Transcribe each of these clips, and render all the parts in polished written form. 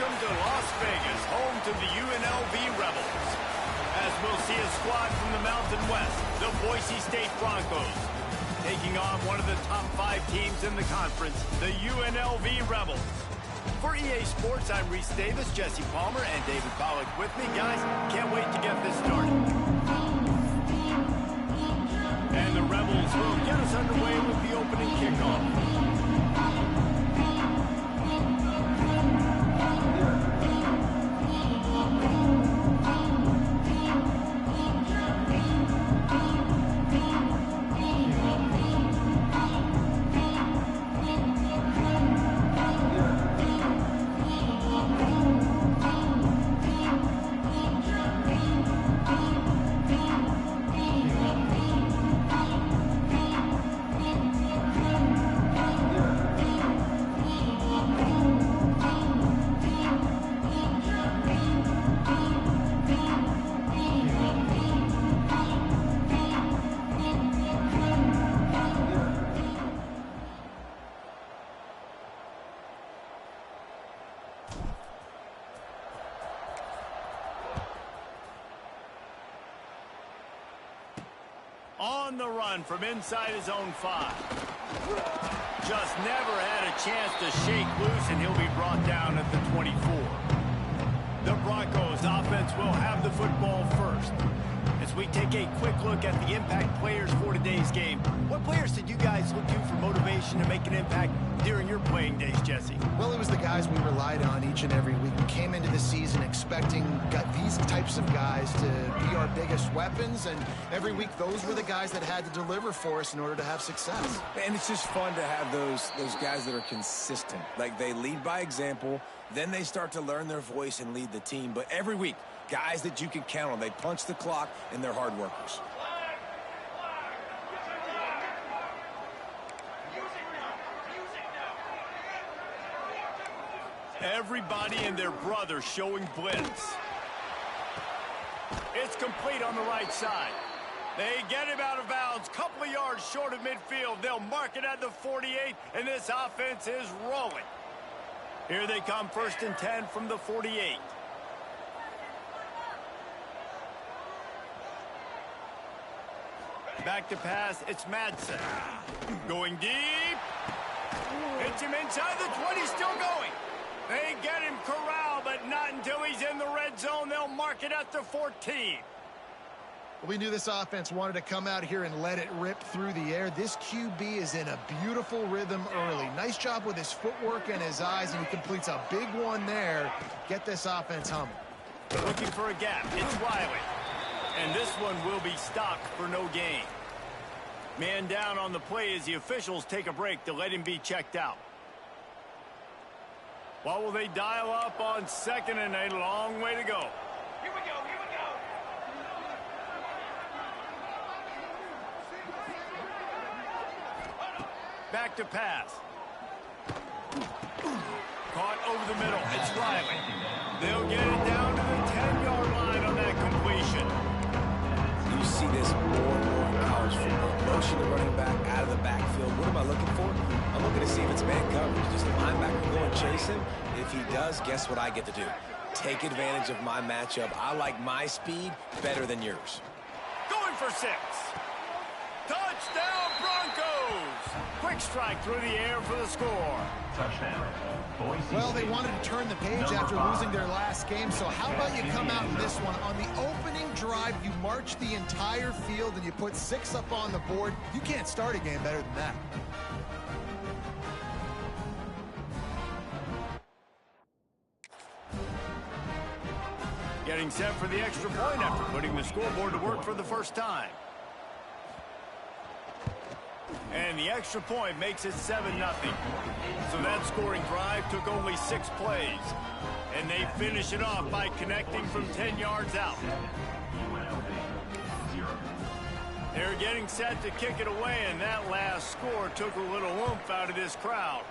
Welcome to Las Vegas, home to the UNLV Rebels. As we'll see a squad from the Mountain West, the Boise State Broncos, taking on one of the top 5 teams in the conference, the UNLV Rebels. For EA Sports, I'm Reese Davis, Jesse Palmer, and David Pollack with me. Guys, can't wait to get this started. And the Rebels will get us underway with the opening kickoff. On the run from inside his own 5. Just never had a chance to shake loose, and he'll be brought down at the 24. The Broncos offense will have the football first. As we take a quick look at the impact players for today's game, what players did you guys look to for motivation to make an impact during your playing days, Jesse? Well, it was the guys we relied on each and every week. We came into the season expecting these types of guys to be our biggest weapons, and every week those were the guys that had to deliver for us in order to have success. And it's just fun to have those guys that are consistent. Like, they lead by example, then they start to learn their voice and lead the team. But every week, guys that you can count on. They punch the clock, and they're hard workers. Everybody and their brother showing blitz. It's complete on the right side. They get him out of bounds, couple of yards short of midfield. They'll mark it at the 48, and this offense is rolling. Here they come, 1st and 10 from the 48. Back to pass, it's Madsen. Going deep. Hits him inside the 20, still going. They get him corralled, but not until he's in the red zone. They'll mark it at the 14. We knew this offense wanted to come out here and let it rip through the air. This QB is in a beautiful rhythm early. Nice job with his footwork and his eyes, and he completes a big one there. Get this offense humming. Looking for a gap. It's Riley. And this one will be stopped for no gain. Man down on the play as the officials take a break to let him be checked out. What will they dial up on 2nd and a long way to go? Here we go, here we go. Back to pass. Caught over the middle. It's Riley. They'll get it down to the 10-yard line on that completion. You see this more and more in college football. Motion the running back out of the backfield. What am I looking for? I'm looking to see if it's man coverage. Does the linebacker go and chase him? If he does, guess what I get to do? Take advantage of my matchup. I like my speed better than yours. Going for 6. Touchdown, Broncos! Quick strike through the air for the score. Touchdown. Well, they wanted to turn the page after losing their last game, so how about you come out in this one? On the opening drive, you march the entire field and you put 6 up on the board. You can't start a game better than that. Getting set for the extra point after putting the scoreboard to work for the first time. And the extra point makes it 7-0. So that scoring drive took only 6 plays. And they finish it off by connecting from 10 yards out. They're getting set to kick it away, and that last score took a little oomph out of this crowd.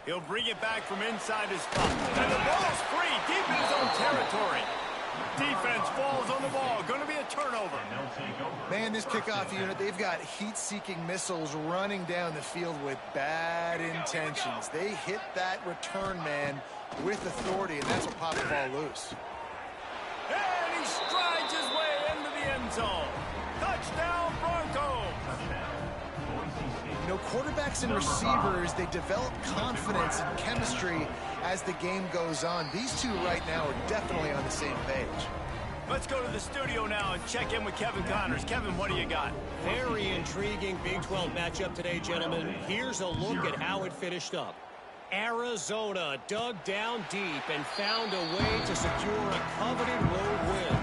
He'll bring it back from inside his spot. And the ball's free deep in his own territory. Defense falls on the ball. Going to be a turnover. Man, this kickoff unit, they've got heat-seeking missiles running down the field with bad intentions. They hit that return man with authority, and that's what popped the ball loose. And he strides his way into the end zone. Touchdown, Broncos. You know, quarterbacks and receivers, they develop confidence and chemistry as the game goes on. These two right now are definitely on the same page. Let's go to the studio now and check in with Kevin Connors. Kevin, what do you got? Very intriguing Big 12 matchup today, gentlemen. Here's a look at how it finished up. Arizona dug down deep and found a way to secure a coveted road win.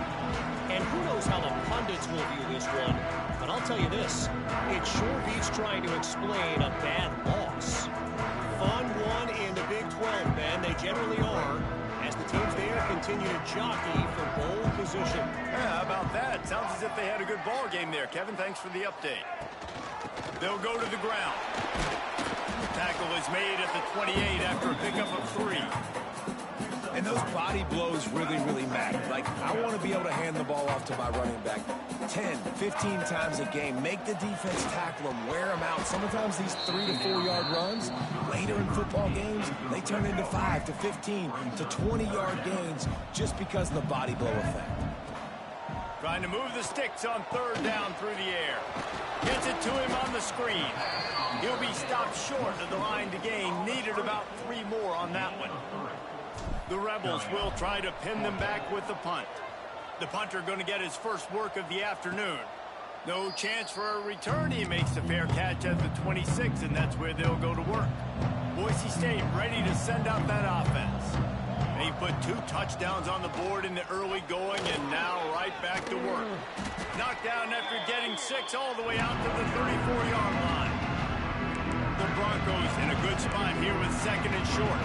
And who knows how the pundits will view this one, but I'll tell you this, it sure beats trying to explain a bad loss. Fun one in the Big 12, man. They generally are, as the teams there continue to jockey for bowl position. Yeah, how about that? Sounds as if they had a good ball game there. Kevin, thanks for the update. They'll go to the ground. Tackle is made at the 28 after a pickup of 3. And those body blows really, really matter. Like, I want to be able to hand the ball off to my running back 10, 15 times a game. Make the defense tackle them, wear them out. Sometimes these 3 to 4 yard runs, later in football games, they turn into 5 to 15 to 20 yard gains just because of the body blow effect. Trying to move the sticks on 3rd down through the air. Gets it to him on the screen. He'll be stopped short of the line to gain. Needed about 3 more on that one. The Rebels will try to pin them back with the punt. The punter going to get his first work of the afternoon. No chance for a return. He makes a fair catch at the 26, and that's where they'll go to work. Boise State ready to send out that offense. They put 2 touchdowns on the board in the early going, and now right back to work. Knocked down after getting 6 all the way out to the 34-yard line. The Broncos in a good spot here with 2nd and short.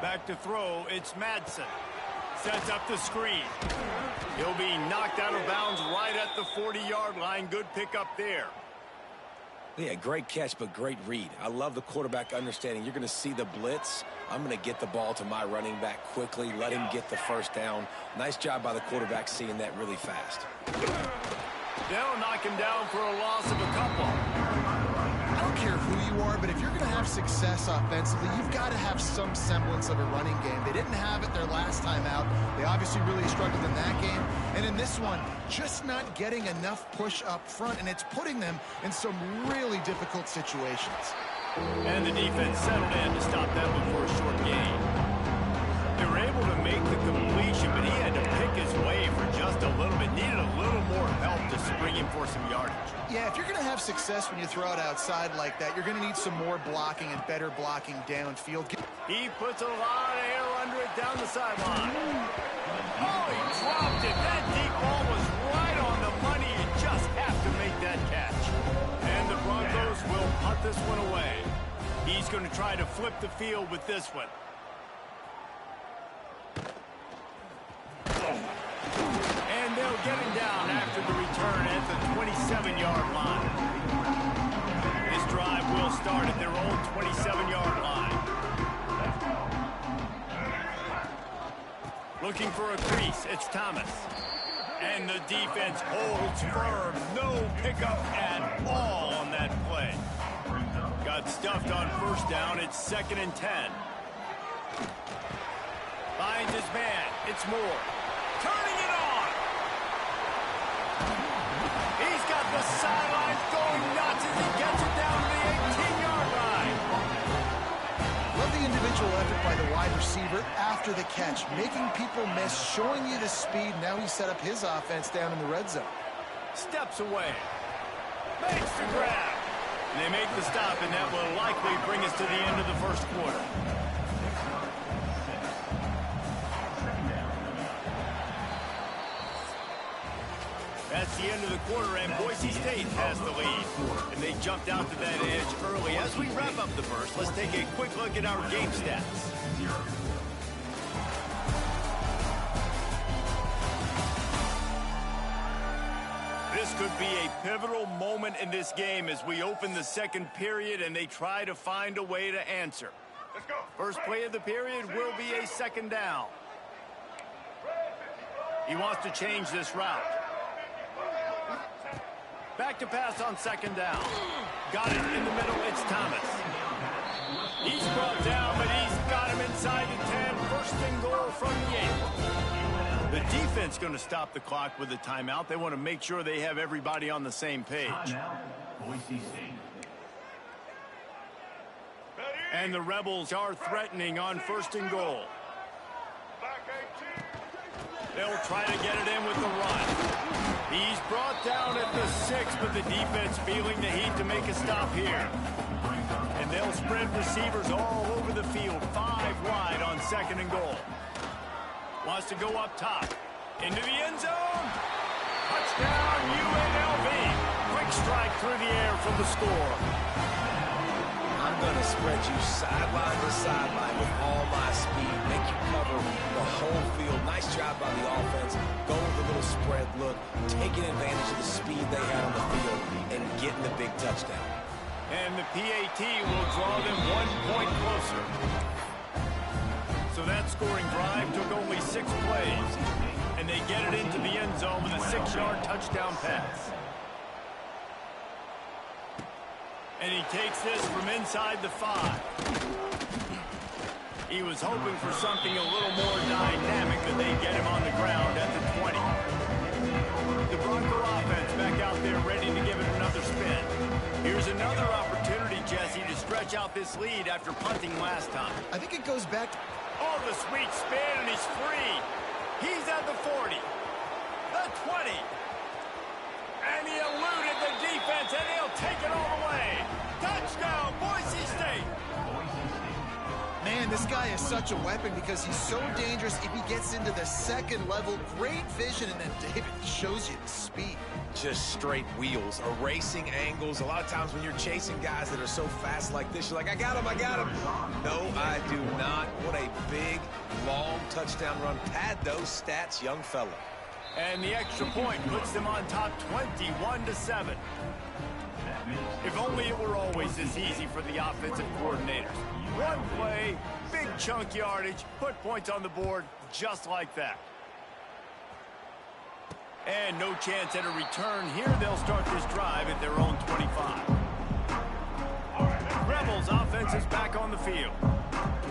Back to throw, it's Madsen. Sets up the screen. He'll be knocked out of bounds right at the 40-yard line. Good pickup there. Yeah, great catch, but great read. I love the quarterback understanding. You're going to see the blitz. I'm going to get the ball to my running back quickly, let him get the first down. Nice job by the quarterback seeing that really fast. They'll knock him down for a loss of a couple. I don't care who you are, but if you're going to have success offensively, you've got to have some semblance of a running game. They didn't have it their last time out. They obviously really struggled in that game. And in this one, just not getting enough push up front, and it's putting them in some really difficult situations. And the defense settled in to stop that one for a short gain. They were able to make the completion, but he had to pick his way for just a little bit. Needed a little more help to spring him for some yardage. Yeah, if you're going to have success when you throw it outside like that, you're going to need some more blocking and better blocking downfield. He puts a lot of air under it down the sideline. Oh, he dropped it. That deep ball was right on the money. You just have to make that catch. And the Broncos will punt this one away. He's going to try to flip the field with this one. And they'll get him down after the return at the 27-yard line. This drive will start at their own 27-yard line. Looking for a crease, it's Thomas. And the defense holds firm. No pickup at all on that play. Got stuffed on 1st down. It's 2nd and 10. Finds his man. It's Moore. Turning it on. He's got the sidelines going nuts as he gets it down to the 18-yard line. Love the individual effort by the wide receiver after the catch, making people miss, showing you the speed. Now he set up his offense down in the red zone. Steps away. Makes the grab. And they make the stop, and that will likely bring us to the end of the 1st quarter. That's the end of the quarter, and Boise State has the lead. And they jumped out to that edge early. As we wrap up the first, let's take a quick look at our game stats. This could be a pivotal moment in this game as we open the 2nd period and they try to find a way to answer. First play of the period will be a second down. He wants to change this route. Back to pass on second down. Got it in the middle. It's Thomas. He's brought down, but he's got him inside the 10. First and goal from the 8. The defense going to stop the clock with a timeout. They want to make sure they have everybody on the same page. And the Rebels are threatening on first and goal. They'll try to get it in with the run. He's brought down at the 6, but the defense feeling the heat to make a stop here. And they'll spread receivers all over the field, 5 wide on second and goal. Wants to go up top. Into the end zone. Touchdown, UNLV. Quick strike through the air from the score. I'm going to spread you sideline to sideline with all my speed, make you cover the whole field. Nice job by the offense. Go with a little spread look, taking advantage of the speed they had on the field and getting the big touchdown. And the PAT will draw them 1 point closer. So that scoring drive took only 6 plays, and they get it into the end zone with a 6-yard touchdown pass. And he takes this from inside the 5. He was hoping for something a little more dynamic, but they get him on the ground at the 20. The Bronco offense back out there ready to give it another spin. Here's another opportunity, Jesse, to stretch out this lead after punting last time. I think it goes back to... Oh, the sweet spin, and he's free. He's at the 40. The 20. And he eluded the defense, and he'll take it all the way. Touchdown, Boise State. Man, this guy is such a weapon because he's so dangerous if he gets into the second level. Great vision, and then David shows you the speed. Just straight wheels, erasing angles. A lot of times when you're chasing guys that are so fast like this, you're like, I got him, I got him. No, I do not. What a big, long touchdown run. Pad those stats, young fella. And the extra point puts them on top 21-7. If only it were always this easy for the offensive coordinators. One play, big chunk yardage, put points on the board just like that. And no chance at a return here. They'll start this drive at their own 25. Rebels offense is back on the field.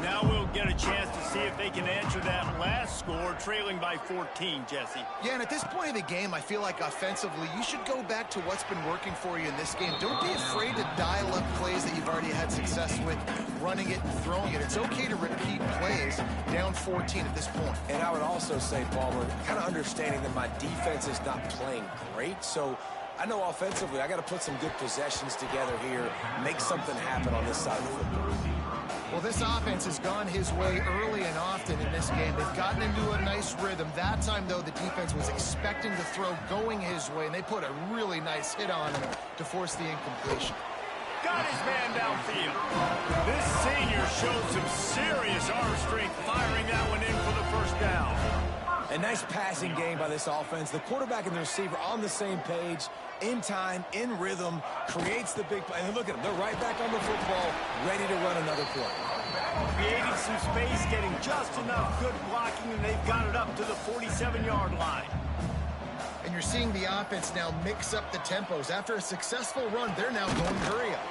Now we'll get a chance to see if they can answer that last score, trailing by 14, Jesse. Yeah, and at this point of the game, I feel like offensively, you should go back to what's been working for you in this game. Don't be afraid to dial up plays that you've already had success with, running it and throwing it. It's okay to repeat plays down 14 at this point. And I would also say, Palmer, kind of understanding that my defense is not playing great, so I know offensively I got to put some good possessions together here, make something happen on this side of the football. Well, this offense has gone his way early and often in this game. They've gotten into a nice rhythm. That time, though, the defense was expecting the throw going his way, and they put a really nice hit on him to force the incompletion. Got his man downfield. This senior showed some serious arm strength, firing that one in for the first down. A nice passing game by this offense. The quarterback and the receiver on the same page, in time, in rhythm, creates the big play. And look at them. They're right back on the football, ready to run another play. Creating some space, getting just enough good blocking, and they've got it up to the 47-yard line. And you're seeing the offense now mix up the tempos. After a successful run, they're now going hurry up.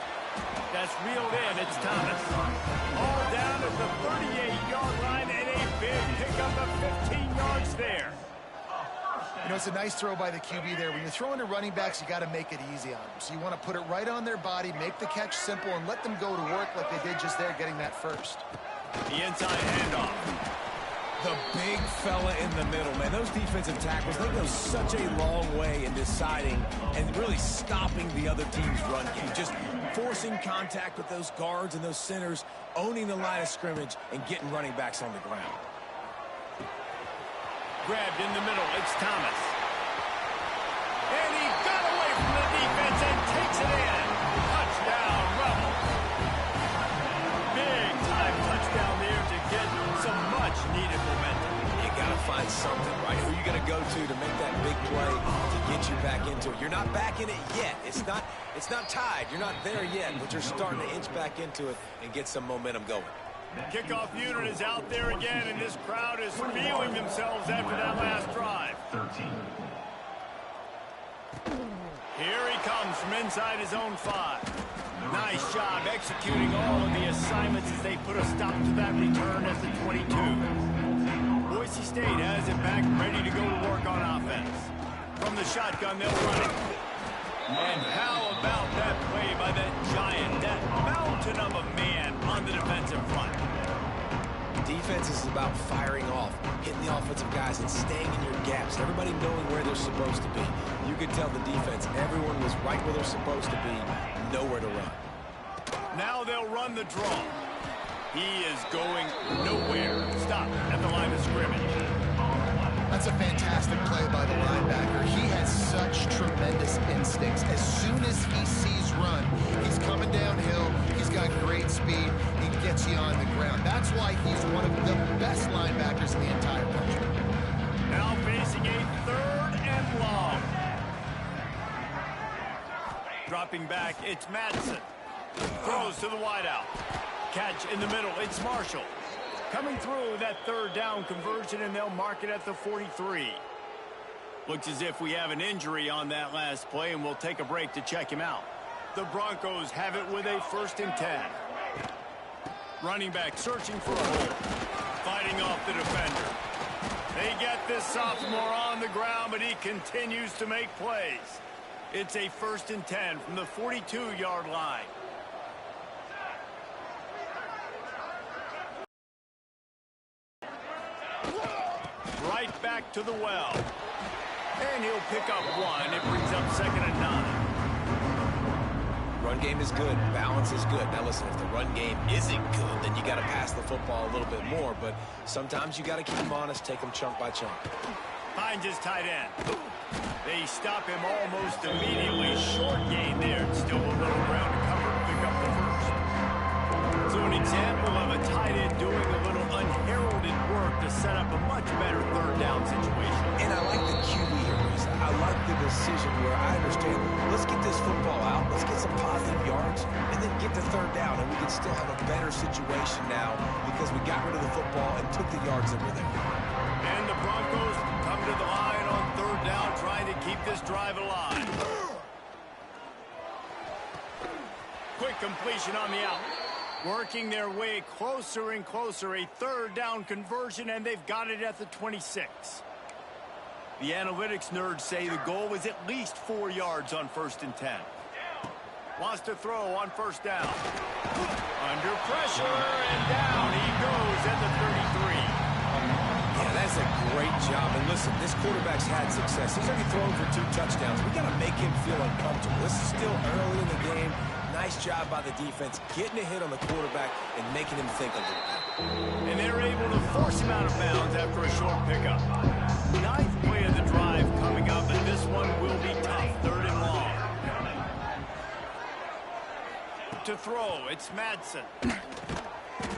That's reeled in. It's Thomas. All down at the 38-yard line, and a big pickup of 15 yards there. You know, it's a nice throw by the QB there. When you're throwing to running backs, you got to make it easy on them. So you want to put it right on their body, make the catch simple, and let them go to work like they did just there, getting that first. The inside handoff. The big fella in the middle, man. Those defensive tackles, they go such a long way in deciding and really stopping the other team's run game. Just forcing contact with those guards and those centers, owning the line of scrimmage, and getting running backs on the ground. Grabbed in the middle. It's Thomas. And he got away from the defense and takes it in. Touchdown, Rebels. Big time touchdown there to get some much-needed momentum. You got to find something, right? Who are you going to go to make that big play to get you back into it? You're not back in it yet. It's not tied. You're not there yet, but you're starting to inch back into it and get some momentum going. Kickoff unit is out there again, and this crowd is feeling themselves after that last drive. 13. Here he comes from inside his own 5. Nice job executing all of the assignments as they put a stop to that return at the 22. Boise State has it back, ready to go to work on offense. From the shotgun, they'll run it. And how about that play by that giant, that mountain of a man on the defensive front? Defense is about firing off, hitting the offensive guys, and staying in your gaps. Everybody knowing where they're supposed to be. You could tell the defense, everyone was right where they're supposed to be, nowhere to run. Now they'll run the draw. He is going nowhere. Stop at the line of scrimmage. That's a fantastic play by the linebacker. He has such tremendous instincts. As soon as he sees run, he's coming downhill. He's got great speed. He gets you on the ground. That's why he's one of the best linebackers in the entire country. Now facing a 3rd and long. Dropping back, it's Madsen. Throws to the wideout. Catch in the middle, it's Marshall. Coming through that 3rd down conversion, and they'll mark it at the 43. Looks as if we have an injury on that last play, and we'll take a break to check him out. The Broncos have it with a 1st and 10. Running back searching for a hole. Fighting off the defender. They get this sophomore on the ground, but he continues to make plays. It's a 1st and 10 from the 42-yard line. Right back to the well. And he'll pick up 1. It brings up 2nd and 9. Run game is good. Balance is good. Now listen, if the run game isn't good, then you got to pass the football a little bit more. But sometimes you got to keep them honest, take them chunk by chunk. Finds his tight end. They stop him almost immediately. Short gain there. Still a little ground to cover to pick up the 1st. So an example of a tight end doing a little unheralded work to set up a much better 3rd down situation. And I like the QB here, Reese. I like the decision where I understand, let's get this football out, let's get some positive yards, and then get to 3rd down, and we can still have a better situation now because we got rid of the football and took the yards that were there. And the Broncos come to the line on 3rd down, trying to keep this drive alive. Quick completion on the out. Working their way closer and closer. A 3rd down conversion, and they've got it at the 26. The analytics nerds say the goal is at least 4 yards on 1st and 10. Wants to throw on 1st down. Under pressure, and down he goes at the 33. Yeah, that's a great job. And listen, this quarterback's had success. He's already thrown for 2 touchdowns. We got to make him feel uncomfortable. This is still early in the game. Nice job by the defense, getting a hit on the quarterback and making him think a little bit. And they're able to force him out of bounds after a short pickup. 9th play of the drive coming up, and this one will be tough. 3rd and long. To throw, it's Madsen.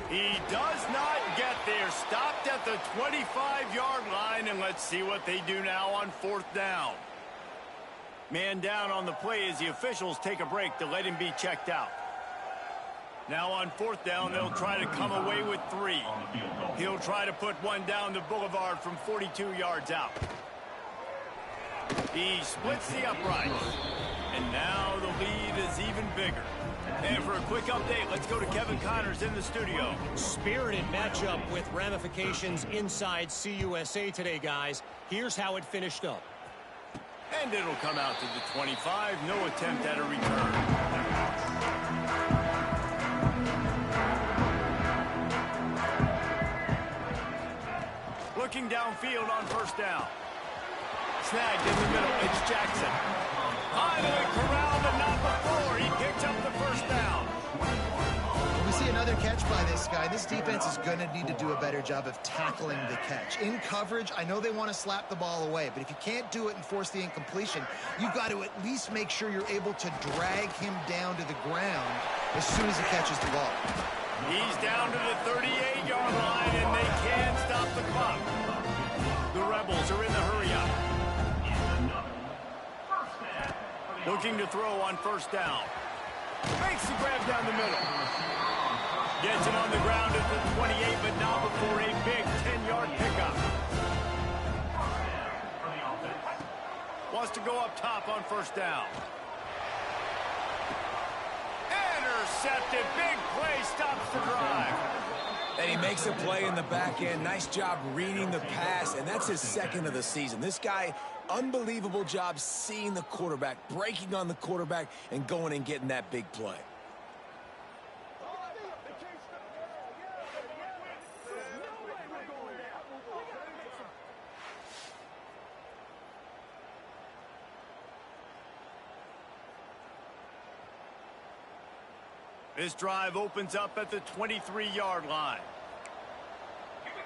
He does not get there. Stopped at the 25-yard line, and let's see what they do now on 4th down. Man down on the play as the officials take a break to let him be checked out. Now on 4th down, they'll try to come away with 3. He'll try to put 1 down the boulevard from 42 yards out. He splits the uprights. And now the lead is even bigger. And for a quick update, let's go to Kevin Connors in the studio. Spirited matchup with ramifications inside CUSA today, guys. Here's how it finished up. And it'll come out to the 25. No attempt at a return. Looking downfield on 1st down. Snagged in the middle. It's Jackson. Finally corralled, but not before. He picks up the 1st down. We see another catch by this guy. This defense is going to need to do a better job of tackling the catch. In coverage, I know they want to slap the ball away, but if you can't do it and force the incompletion, you've got to at least make sure you're able to drag him down to the ground as soon as he catches the ball. He's down to the 38-yard line, and they can't stop the clock. The Rebels are in the hurry-up. Looking to throw on 1st down. Makes the grab down the middle. Gets him on the ground at the the 28, but not before a big 10-yard pickup. Wants to go up top on first down. Intercepted. Big play. Stops the drive. And he makes a play in the back end. Nice job reading the pass, and that's his second of the season. This guy, unbelievable job seeing the quarterback, breaking on the quarterback, and going and getting that big play. This drive opens up at the 23-yard line. Here we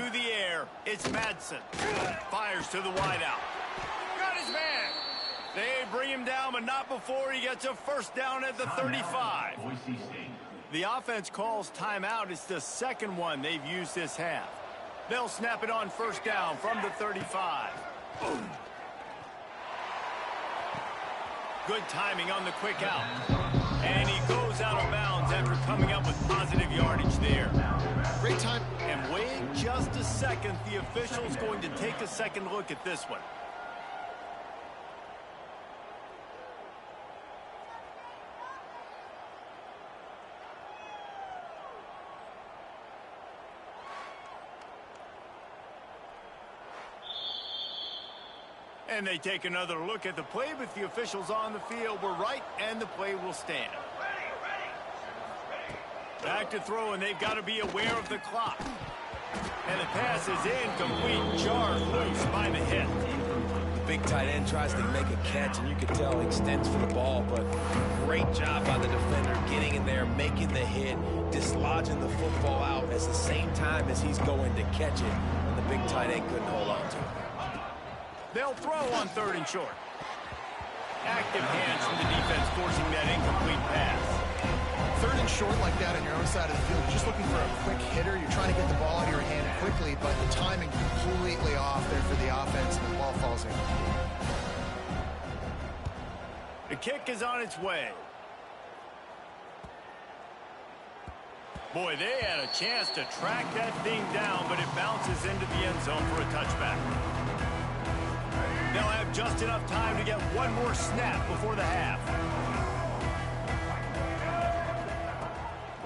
go. To the air, it's Madsen. Fires to the wideout. Got his man. They bring him down, but not before he gets a first down at the 35. The offense calls timeout. It's the second one they've used this half. They'll snap it on first down from the 35. Good timing on the quick out. And he goes out of bounds after coming up with positive yardage there. Great time. And wait just a second. The official's going to take a second look at this one. And they take another look at the play, but the officials on the field were right, and the play will stand. Back to throw, and they've got to be aware of the clock. And the pass is incomplete, jarred loose by the hit. The big tight end tries to make a catch, and you can tell he extends for the ball, but great job by the defender getting in there, making the hit, dislodging the football out at the same time as he's going to catch it, and the big tight end couldn't hold on to it. They'll throw on third and short. Active hands from the defense forcing that incomplete pass. Third and short like that on your own side of the field, you're just looking for a quick hitter. You're trying to get the ball out of your hand quickly, but the timing completely off there for the offense, and the ball falls in. The kick is on its way. Boy, they had a chance to track that thing down, but it bounces into the end zone for a touchback. They'll have just enough time to get one more snap before the half.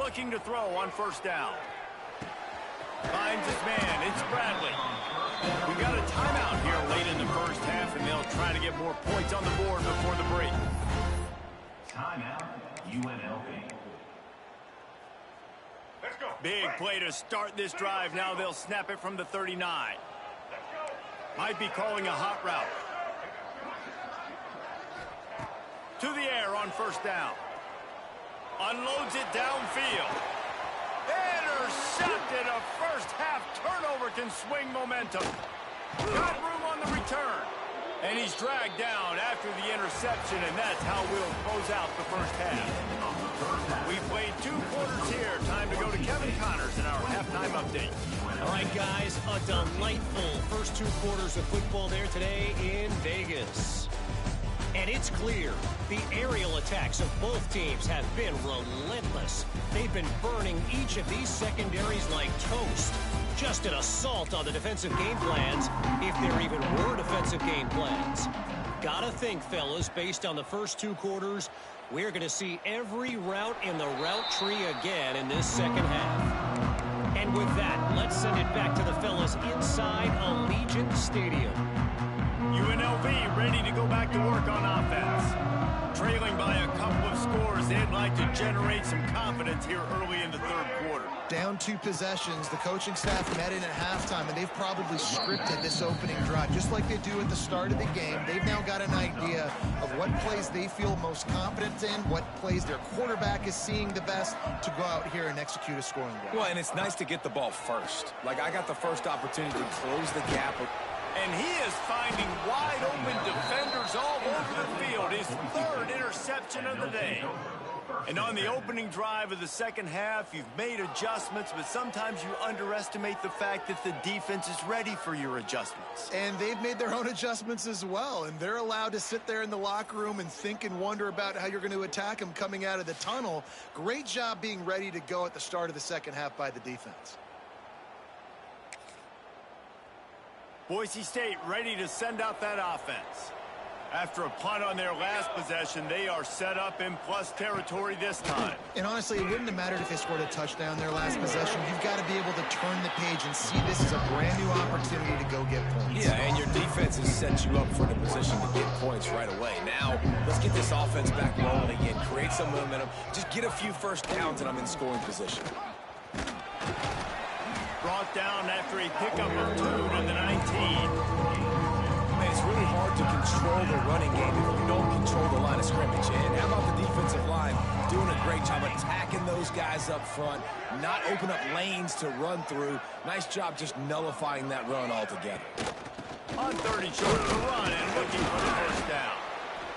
Looking to throw on first down. Finds his man. It's Bradley. We got a timeout here late in the first half, and they'll try to get more points on the board before the break. Timeout, UNLV. Let's go. Big play to start this drive. Now they'll snap it from the 39. Might be calling a hot route. To the air on first down. Unloads it downfield. Intercepted. A first half turnover can swing momentum. Got room on the return. And he's dragged down after the interception, and that's how we'll close out the first half. We played 2 quarters here. Time to go to Kevin Connors in our halftime update. All right, guys, a delightful first 2 quarters of football there today in Vegas. And it's clear the aerial attacks of both teams have been relentless. They've been burning each of these secondaries like toast. Just an assault on the defensive game plans, if there even were defensive game plans. Gotta think, fellas, based on the first 2 quarters, we're going to see every route in the route tree again in this second half. And with that, let's send it back to the fellas inside Allegiant Stadium. UNLV ready to go back to work on offense. Trailing by a couple of scores, they'd like to generate some confidence here early in the third quarter. Down 2 possessions, the coaching staff met in at halftime, and they've probably scripted this opening drive, just like they do at the start of the game. They've now got an idea of what plays they feel most confident in, what plays their quarterback is seeing the best to go out here and execute a scoring drive. Well, and it's nice to get the ball first. Like, I got the first opportunity to close the gap. And he is finding wide-open defenders all over the field. His 3rd interception of the day. And on the opening drive of the second half, you've made adjustments, but sometimes you underestimate the fact that the defense is ready for your adjustments. And they've made their own adjustments as well, and they're allowed to sit there in the locker room and think and wonder about how you're going to attack them coming out of the tunnel. Great job being ready to go at the start of the second half by the defense. Boise State ready to send out that offense. After a punt on their last possession, they are set up in plus territory this time. And honestly, it wouldn't have mattered if they scored a touchdown their last possession. You've got to be able to turn the page and see this as a brand new opportunity to go get points. Yeah, and your defense has set you up for the position to get points right away. Now, let's get this offense back rolling again, create some momentum, just get a few first downs, and I'm in scoring position. Brought down after a pickup of 2 to the 19. It's really hard to control the running game if you don't control the line of scrimmage. And how about the defensive line doing a great job attacking those guys up front, not open up lanes to run through. Nice job just nullifying that run altogether. On 30 short to run and looking for the first down.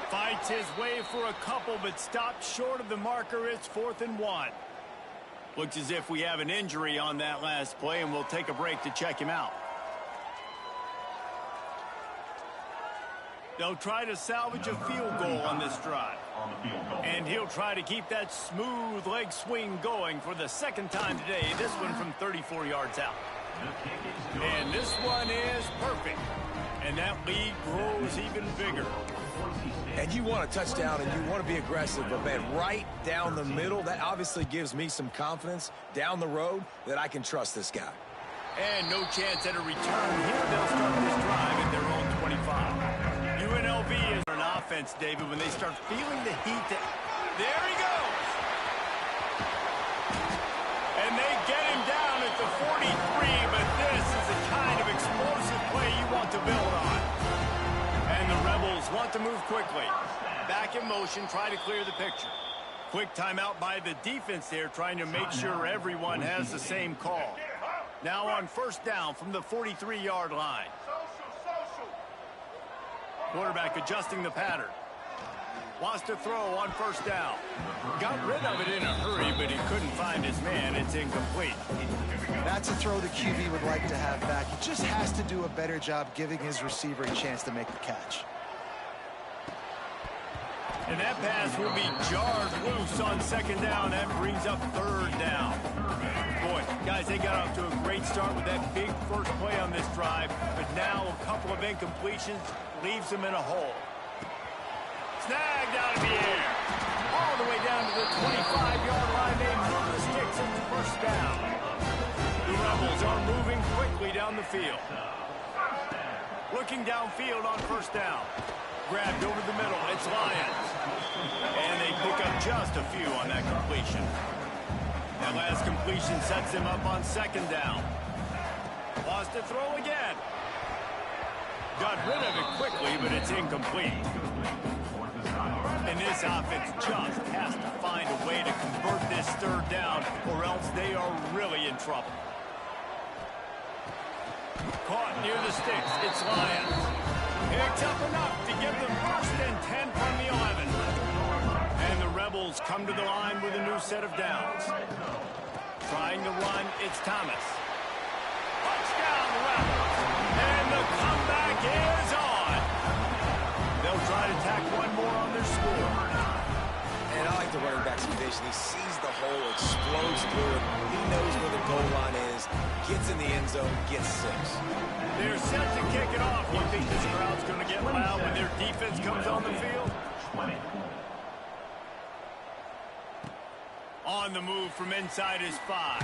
Fights his way for a couple, but stopped short of the marker. It's 4th and 1. Looks as if we have an injury on that last play, and we'll take a break to check him out. They'll try to salvage a field goal on this drive. And he'll try to keep that smooth leg swing going for the second time today. This one from 34 yards out. And this one is perfect. And that lead grows even bigger. And you want a touchdown and you want to be aggressive, but man, right down the middle, that obviously gives me some confidence down the road that I can trust this guy. And no chance at a return here. They'll start this drive at their own 25. UNLV is an offense, David, when they start feeling the heat. There he goes. And they get him down at the 43, but this is the kind of explosive play you want to build on. And the Rebels want to move quickly. Back in motion, try to clear the picture. Quick timeout by the defense there, trying to make sure everyone has the same call. Now on first down from the 43-yard line. Quarterback adjusting the pattern. Wants to throw on first down. Got rid of it in a hurry, but he couldn't find his man. It's incomplete. That's a throw the QB would like to have back. He just has to do a better job giving his receiver a chance to make the catch. And that pass will be jarred loose on second down. That brings up third down. Boy, guys, they got off to a great start with that big first play on this drive, but now a couple of incompletions leaves them in a hole. Snagged out of the air. All the way down to the 25-yard line. They move the sticks into first down. The Rebels are moving quickly down the field. Looking downfield on first down. Grabbed over the middle. It's Lions. And they pick up just a few on that completion. That last completion sets him up on second down. Wants to throw again. Got rid of it quickly, but it's incomplete. And this offense just has to find a way to convert this third down, or else they are really in trouble. Caught near the sticks. It's Lions. Picks up enough to give them first and 10 from the 11. And the Rebels come to the line with a new set of downs. Trying to run, it's Thomas. Touchdown, Rebels. And the comeback is on. They'll try to tack one more on their score. And I like the running back's vision. He sees the hole, explodes through it. He knows where the goal line is, gets in the end zone, gets 6. They're set to kick it off. You think this crowd's going to get loud when their defense comes on the field? On the move from inside his 5.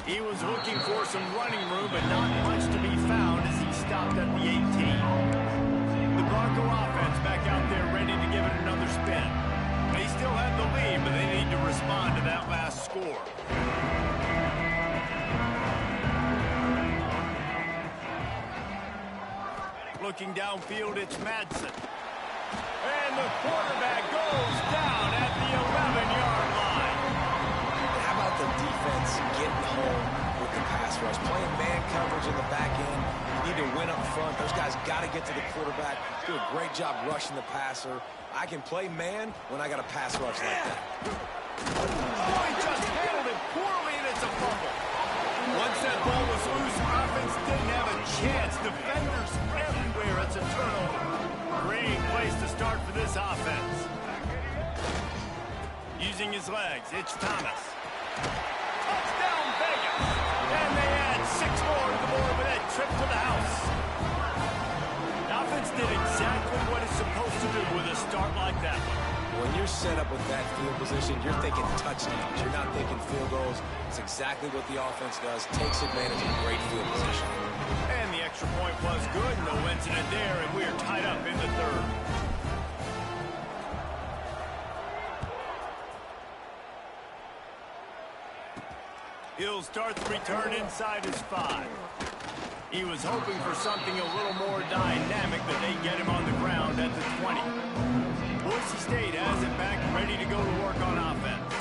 He was looking for some running room, but not much to be found as he stopped at the 18. The Bronco offense back out there ready to give it another spin. They still have the lead, but they need to respond to that last score. Looking downfield, it's Madsen. And the quarterback goes down at the 11-yard line. How about the defense getting home with the pass rush? Playing man coverage in the back end. You need to win up front. Those guys got to get to the quarterback. Do a great job rushing the passer. I can play man when I got a pass rush like that. Oh, he just handled it poorly, and it's a fumble. Once that ball was loose, offense didn't have a chance. Defenders everywhere. It's a turnover. Great place to start for this offense. Using his legs, it's Thomas. Touchdown, Vegas. And they add 6 more to the board with that trip to the house. The offense did exactly what it's supposed to do with a start like that one. When you're set up with that field position, you're thinking touchdowns. You're not thinking field goals. It's exactly what the offense does. Takes advantage of great field position. And the extra point was good. No incident there, and we are tied up in the third. He'll start the return inside his 5. He was hoping for something a little more dynamic, but they get him on the ground at the 20. Boise State has it back, ready to go to work on offense.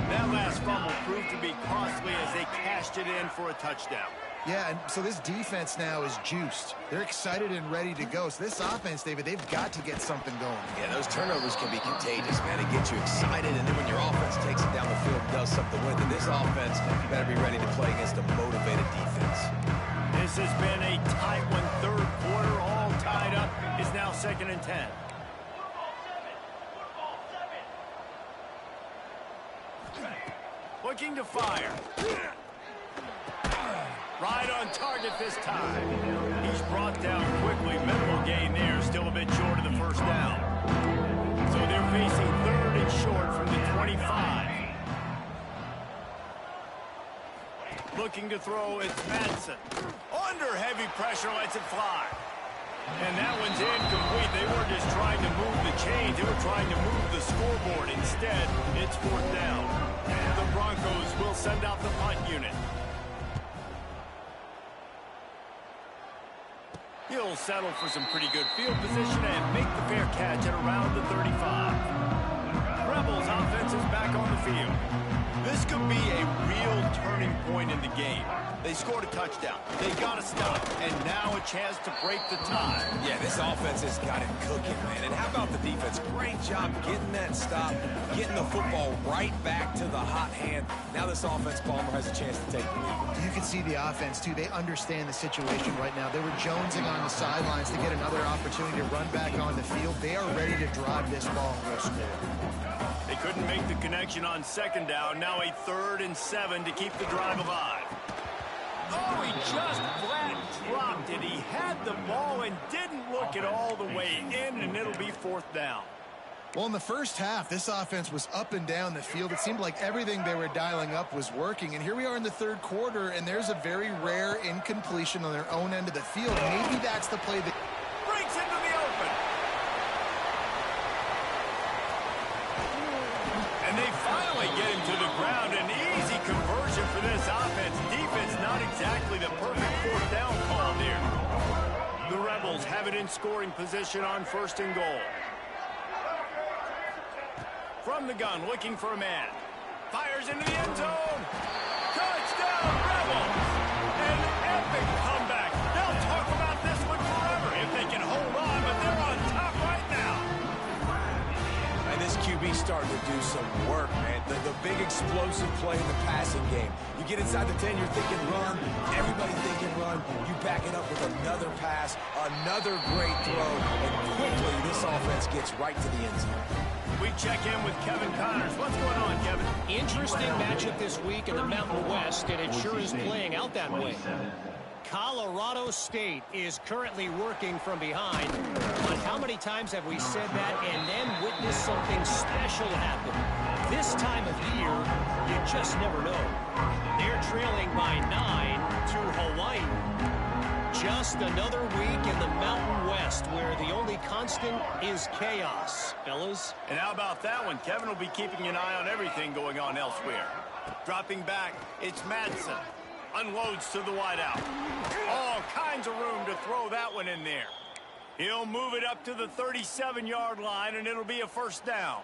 That last fumble proved to be costly as they cashed it in for a touchdown. Yeah, and so this defense now is juiced. They're excited and ready to go. So this offense, David, they've got to get something going. Yeah, those turnovers can be contagious, man. It gets you excited, and then when your offense takes it down the field and does something with it, this offense better be ready to play against a motivated defense. This has been a tight one. Third quarter, all tied up. Is now 2nd and 10. Looking to fire. Right on target this time. He's brought down quickly. Minimal gain there. Still a bit short of the first down. So they're facing 3rd and short from the 25. Looking to throw, it's Madsen. Under heavy pressure, lets it fly. And that one's incomplete. They weren't just trying to move the chains. They were trying to move the scoreboard. Instead, it's 4th down. And the Broncos will send out the punt unit. He'll settle for some pretty good field position and make the fair catch at around the 35. Rebels offense is back on the field. This could be a real turning point in the game. They scored a touchdown. They got a stop, and now a chance to break the tie. Yeah, this offense has got it cooking, man. And how about the defense? Great job getting that stop, getting the football right back to the hot hand. Now this offense, Palmer, has a chance to take the lead. You can see the offense, too. They understand the situation right now. They were jonesing on the sidelines to get another opportunity to run back on the field. They are ready to drive this ball and go score. They couldn't make the connection on 2nd down. Now a 3rd and 7 to keep the drive alive. Oh, he just flat dropped it. He had the ball and didn't look it all the way in, and it'll be 4th down. Well, in the first half, this offense was up and down the field. It seemed like everything they were dialing up was working. And here we are in the 3rd quarter, and there's a very rare incompletion on their own end of the field. Maybe that's the play that Breaks into the open. And they finally get him to the ground. An easy conversion for this offense. Defense not exactly the perfect 4th down call there. The Rebels have it in scoring position on 1st and goal. From the gun, looking for a man. Fires into the end zone. Touchdown, Rebels! An epic comeback. They'll talk about this one forever if they can hold on, but they're on top right now. And this QB's starting to do some work, man. The big explosive play in the passing game. You get inside the 10, you're thinking run. Everybody thinking run. You back it up with another pass, another great throw, and quickly this offense gets right to the end zone. We check in with Kevin Connors. What's going on, Kevin? Interesting matchup this week in the Mountain West, and it sure is playing out that way. Colorado State is currently working from behind. But how many times have we said that and then witnessed something special happen? This time of year, you just never know. They're trailing by 9 to Hawaii. Just another week in the Mountain West where the only constant is chaos, fellas. And how about that one? Kevin will be keeping an eye on everything going on elsewhere. Dropping back, it's Madsen. Unloads to the wideout. All kinds of room to throw that one in there. He'll move it up to the 37-yard line, and it'll be a 1st down.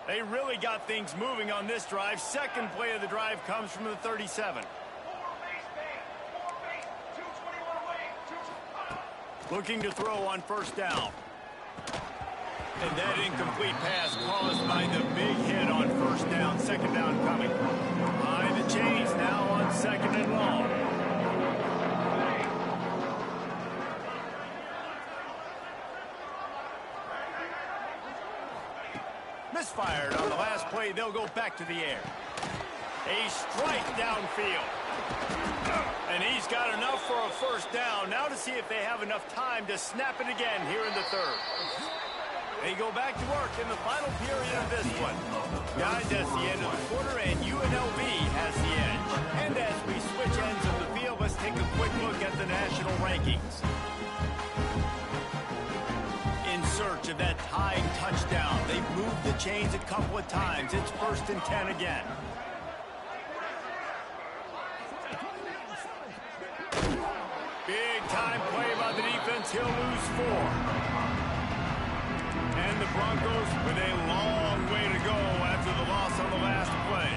They really got things moving on this drive. Second play of the drive comes from the 37. Looking to throw on 1st down. And that incomplete pass caused by the big hit on first down, second down coming. Behind the chains now on second and long. Misfired on the last play. They'll go back to the air. A strike downfield. And he's got enough for a first down. Now to see if they have enough time to snap it again here in the third. They go back to work in the final period of this one. Guys, that's the end of the quarter, and UNLV has the edge. And as we switch ends of the field, let's take a quick look at the national rankings. In search of that tying touchdown. They've moved the chains a couple of times. It's 1st and 10 again. Big time play by the defense. He'll lose 4. And the Broncos with a long way to go after the loss on the last play.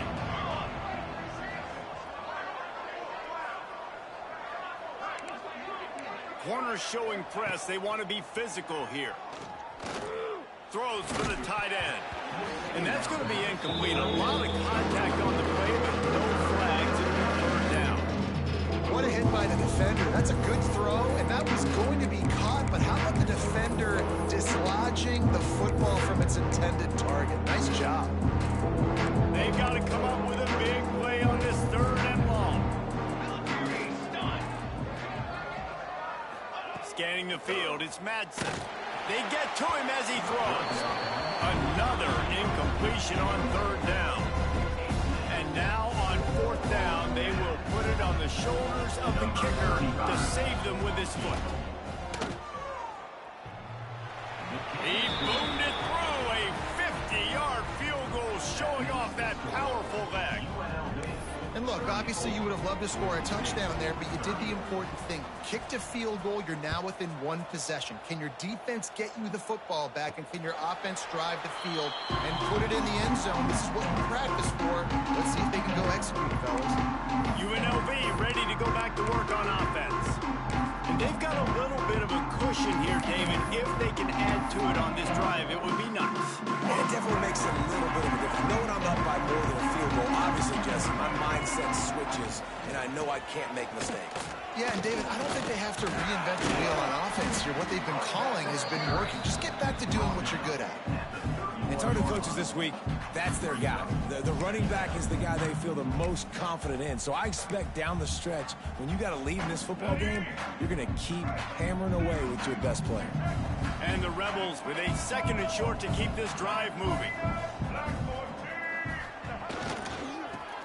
Corners showing press. They want to be physical here. Throws for the tight end. And that's going to be incomplete. A lot of contact on the play, but no flags. Third down. What a hit by the defender. That's a good throw, and that was going to be caught, but how about the defender dislodging the football from its intended target? Nice job. They've got to come up with a big play on this third and long. Scanning the field, it's Madsen. They get to him as he throws. Another incompletion on third down. And now on 4th down, they will put it on the shoulders of the kicker to save them with his foot. He boomed it through. A 50-yard field goal showing off that powerful leg. And look, obviously you would have loved to score a touchdown there, but you did the important thing. Kicked a field goal, you're now within 1 possession. Can your defense get you the football back, and can your offense drive the field and put it in the end zone? This is what you practice for. Let's see if they can go execute, fellas. UNLV ready to go back to work on offense. And they've got a little bit of a cushion here, David. If they can add to it on this drive, it would be nice. Yeah, it definitely makes it a little bit of a difference. Knowing I'm up by more than a field goal, obviously, Jesse, my mindset switches, and I know I can't make mistakes. Yeah, and David, I don't think they have to reinvent the wheel on offense here. What they've been calling has been working. Just get back to doing what you're good at. It's our new coaches this week. That's their guy. The running back is the guy they feel the most confident in. So I expect down the stretch, when you got to lead in this football game, you're going to keep hammering away with your best player. And the Rebels with a 2nd and short to keep this drive moving.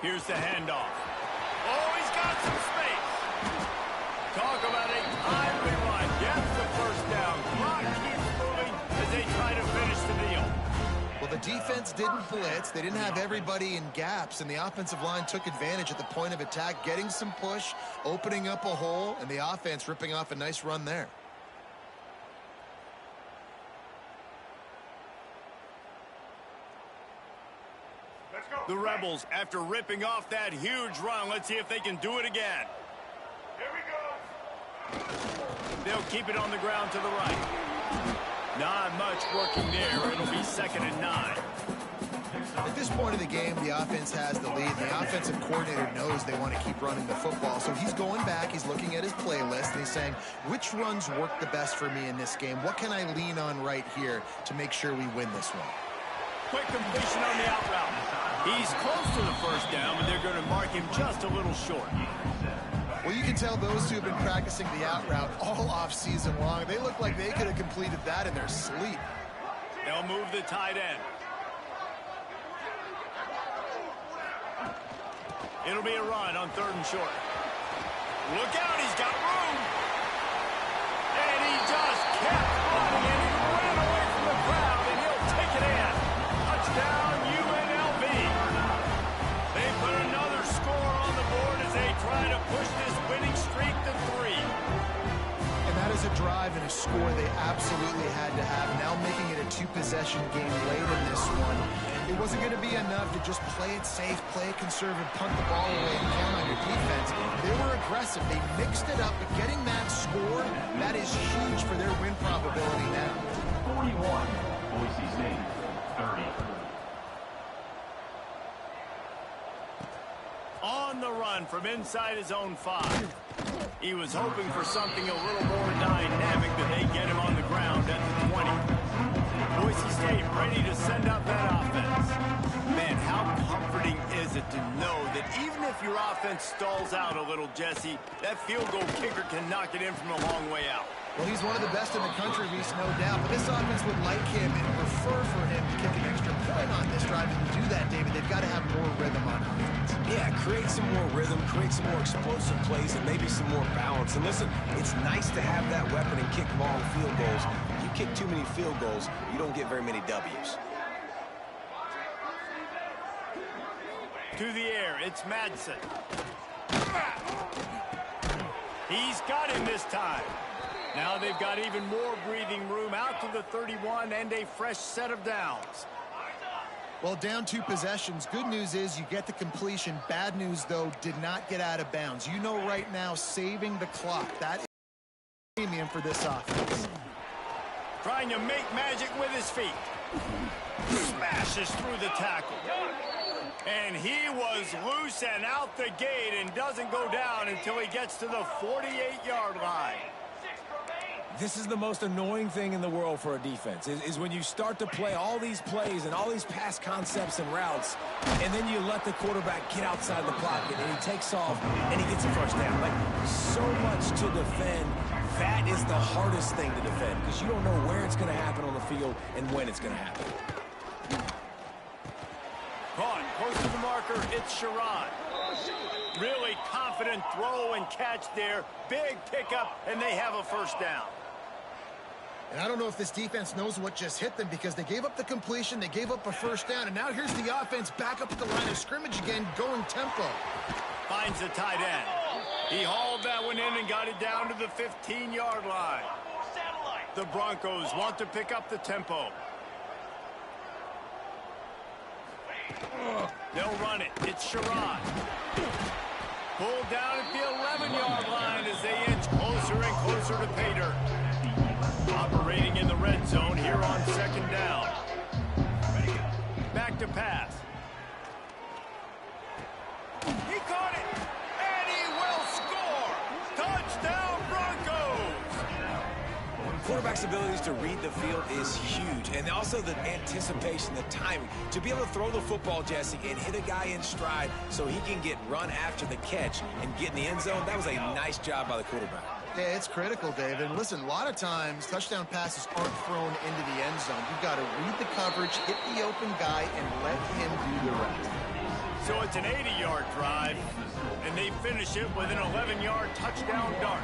Here's the handoff. Oh, he's got some space. Talk about a timely run. Gets the first down. Clock keeps moving as they try to finish the deal. Well, the defense didn't blitz. They didn't have everybody in gaps, and the offensive line took advantage at the point of attack, getting some push, opening up a hole, and the offense ripping off a nice run there. Let's go. The Rebels, after ripping off that huge run, let's see if they can do it again. Here we go. They'll keep it on the ground to the right. Not much working there. It'll be 2nd and 9. At this point of the game, the offense has the lead. The offensive coordinator knows they want to keep running the football. So he's going back, he's looking at his playlist, and he's saying, which runs work the best for me in this game? What can I lean on right here to make sure we win this one? Quick completion on the out route. He's close to the first down, but they're going to mark him just a little short. Well, you can tell those two have been practicing the out route all off season long. They look like they could have completed that in their sleep. They'll move the tight end. It'll be a run on 3rd and short. Look out, he's got room. And he just kept running, and he ran away from the crowd, and he'll take it in. Touchdown, UNLV. They put another score on the board as they try to push this winning streak to 3. And that is a drive and a score they absolutely had to have. Now making it a 2-possession game late in this one. It wasn't going to be enough to just play it safe, play it conservative, punt the ball away, and count on your defense. They were aggressive. They mixed it up, but getting that score, that is huge for their win probability now. 41. Boise State, 30. On the run from inside his own 5. He was hoping for something a little more dynamic, but they get him on the ground at the 20. Boise State ready to send out that offense. Man, how comforting is it to know that even if your offense stalls out a little, Jesse, that field goal kicker can knock it in from a long way out. Well, he's one of the best in the country, Reese, no doubt. But this offense would like him and prefer for him to kick an extra point on this drive. And to do that, David, they've got to have more rhythm on offense. Yeah, create some more rhythm, create some more explosive plays, and maybe some more balance. And listen, it's nice to have that weapon and kick long field goals. You kick too many field goals, you don't get very many W's. To the air, it's Madsen. He's got him this time. Now they've got even more breathing room out to the 31 and a fresh set of downs. Well, down 2 possessions. Good news is you get the completion. Bad news, though, did not get out of bounds. You know right now, saving the clock. That is premium for this offense. Trying to make magic with his feet. Smashes through the tackle. And he was loose and out the gate and doesn't go down until he gets to the 48-yard line. This is the most annoying thing in the world for a defense, is when you start to play all these plays and all these pass concepts and routes, and then you let the quarterback get outside the pocket, and he takes off, and he gets a first down. Like, so much to defend. That is the hardest thing to defend, because you don't know where it's going to happen on the field and when it's going to happen. Caught, close to the marker, it's Sherrod. Really confident throw and catch there. Big pickup, and they have a first down. And I don't know if this defense knows what just hit them because they gave up the completion, they gave up a first down, and now here's the offense back up at the line of scrimmage again, going tempo. Finds the tight end. He hauled that one in and got it down to the 15-yard line. The Broncos want to pick up the tempo. They'll run it. It's Sherrod. Pulled down at the 11-yard line as they inch closer and closer to pay dirt. Operating in the red zone here on second down. Back to pass. He caught it, and he will score. Touchdown, Broncos. Quarterback's abilities to read the field is huge, and also the anticipation, the timing. To be able to throw the football, Jesse, and hit a guy in stride so he can get run after the catch and get in the end zone, that was a nice job by the quarterback. Yeah, it's critical, David. And listen, a lot of times touchdown passes aren't thrown into the end zone. You've got to read the coverage, hit the open guy, and let him do the rest. So it's an 80-yard drive, and they finish it with an 11-yard touchdown dart.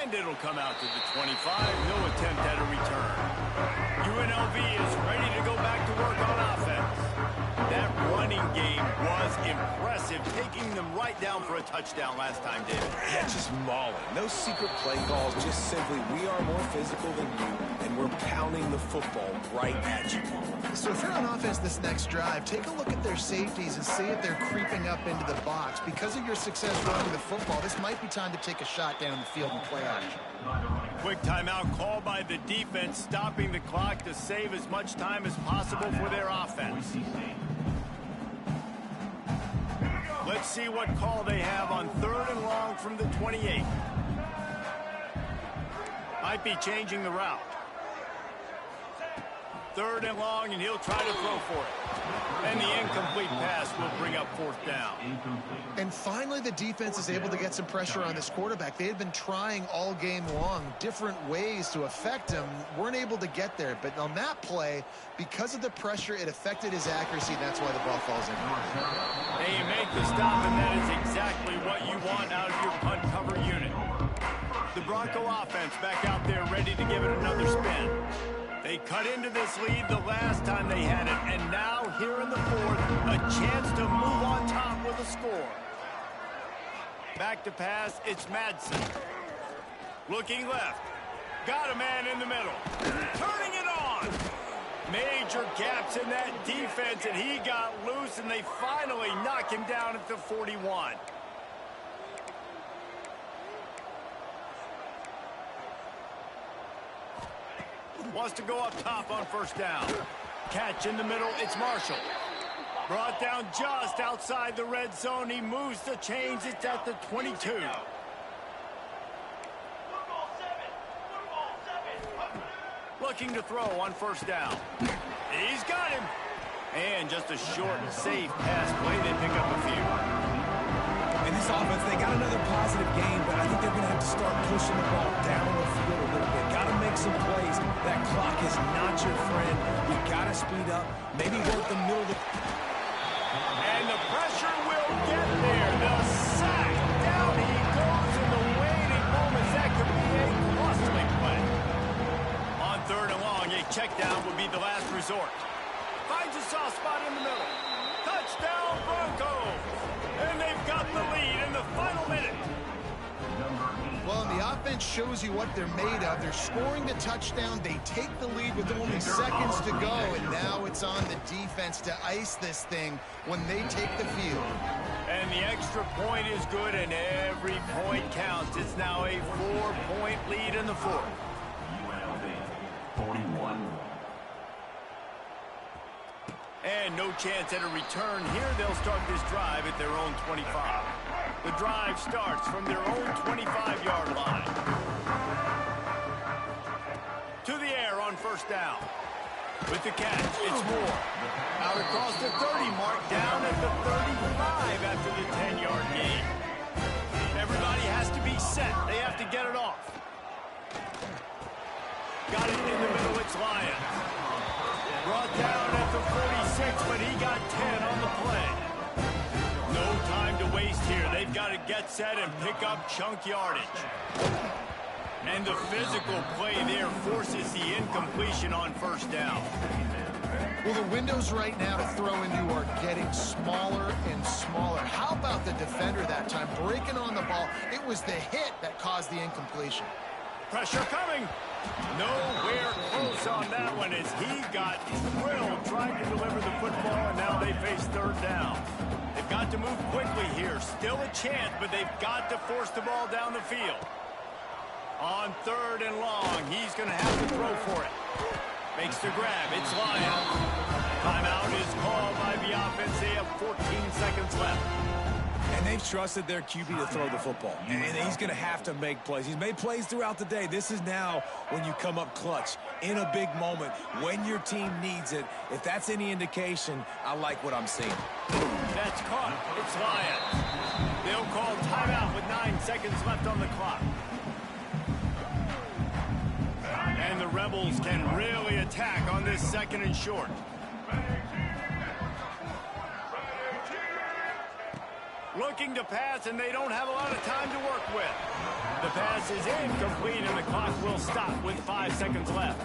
And it'll come out to the 25. No attempt at a return. UNLV is ready to go back to work on offense. That running game was impressive, taking them right down for a touchdown last time, David. Yeah, just mauling. No secret play calls, just simply we are more physical than you, and we're pounding the football right at you. So if you're on offense this next drive, take a look at their safeties and see if they're creeping up into the box. Because of your success running the football, this might be time to take a shot down the field and play action. Quick timeout called by the defense, stopping the clock to save as much time as possible for their offense. Let's see what call they have on 3rd and long from the 28. Might be changing the route. 3rd and long, and he'll try to throw for it. And the incomplete pass will bring up 4th down. And finally, the defense is able to get some pressure on this quarterback. They had been trying all game long different ways to affect him. Weren't able to get there. But on that play, because of the pressure, it affected his accuracy, and that's why the ball falls in. And you make the stop, and that is exactly what you want out of your punt cover unit. The Bronco offense back out there ready to give it another spin. They cut into this lead the last time they had it, and now here in the 4th, a chance to move on top with a score. Back to pass, it's Madsen. Looking left. Got a man in the middle. Turning it on. Major gaps in that defense, and he got loose, and they finally knock him down at the 41. Wants to go up top on first down. Catch in the middle, it's Marshall. Brought down just outside the red zone. He moves the chains. It's at the 22. Looking to throw on first down. He's got him. And just a short and safe pass play. They pick up a few. In this offense, they got another positive game, but I think they're going to have to start pushing the ball down the field a little bit. Got to make some plays. That clock is not your friend. You got to speed up. Maybe work the middle of the... And the pressure will get there. The sack. Down he goes in the waning moments. That could be a costly play. On third and long, a check down would be the last resort. Finds a soft spot in the middle. Touchdown Broncos. And they've got the lead in the final minute. Well, and the offense shows you what they're made of. They're scoring the touchdown. They take the lead with only seconds to go, and now it's on the defense to ice this thing when they take the field. And the extra point is good, and every point counts. It's now a 4-point lead in the fourth. UNLV, 41. And no chance at a return here. They'll start this drive at their own 25. The drive starts from their own 25-yard line. To the air on first down. With the catch, it's Moore. Out across the 30 mark, down at the 35 after the 10-yard gain. Everybody has to be set. They have to get it off. Got it in the middle, it's Lyons. Brought down at the 46, but he got 10 on the play. No time to waste here. They've got to get set and pick up chunk yardage. And the physical play there forces the incompletion on first down. Well, the windows right now to throw into are getting smaller and smaller. How about the defender that time breaking on the ball? It was the hit that caused the incompletion. Pressure coming. Nowhere close on that one as he got drilled trying to deliver the football, and now they face third down. They've got to move quickly here. Still a chance, but they've got to force the ball down the field. On third and long, he's going to have to throw for it. Makes the grab. It's Lyons. Timeout is called by the offense. They have 14 seconds left. And they've trusted their QB to throw the football. And he's going to have to make plays. He's made plays throughout the day. This is now when you come up clutch in a big moment when your team needs it. If that's any indication, I like what I'm seeing. That's caught. It's Lyons. They'll call timeout with 9 seconds left on the clock. And the Rebels can really attack on this second and short. Looking to pass, and they don't have a lot of time to work with. The pass is incomplete, and the clock will stop with 5 seconds left.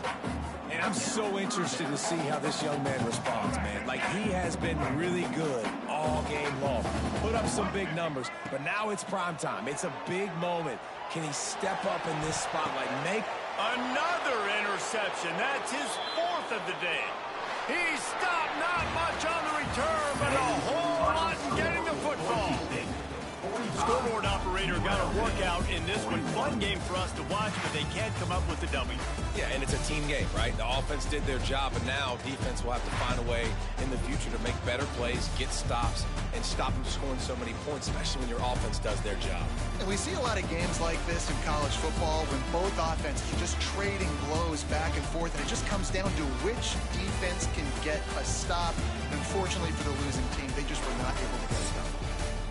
And I'm so interested to see how this young man responds, man. Like, he has been really good all game long. Put up some big numbers, but now it's prime time. It's a big moment. Can he step up in this spotlight? Make another interception. That's his 4th of the day. He stopped not much on the return, but a whole lot in getting the football. Scoreboard operator got a workout in this one. Fun game for us to watch, but they can't come up with the W. Yeah, and it's a team game, right? The offense did their job, and now defense will have to find a way in the future to make better plays, get stops, and stop them scoring so many points, especially when your offense does their job. And we see a lot of games like this in college football when both offenses are just trading blows back and forth, and it just comes down to which defense can get a stop. Unfortunately for the losing team, they just were not able to get a stop.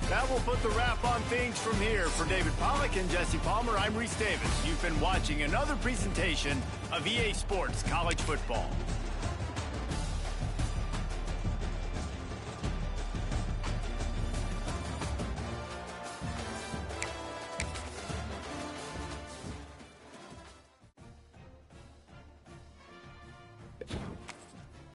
That will put the wrap on things from here. For David Pollack and Jesse Palmer, I'm Reese Davis. You've been watching another presentation of EA Sports College Football.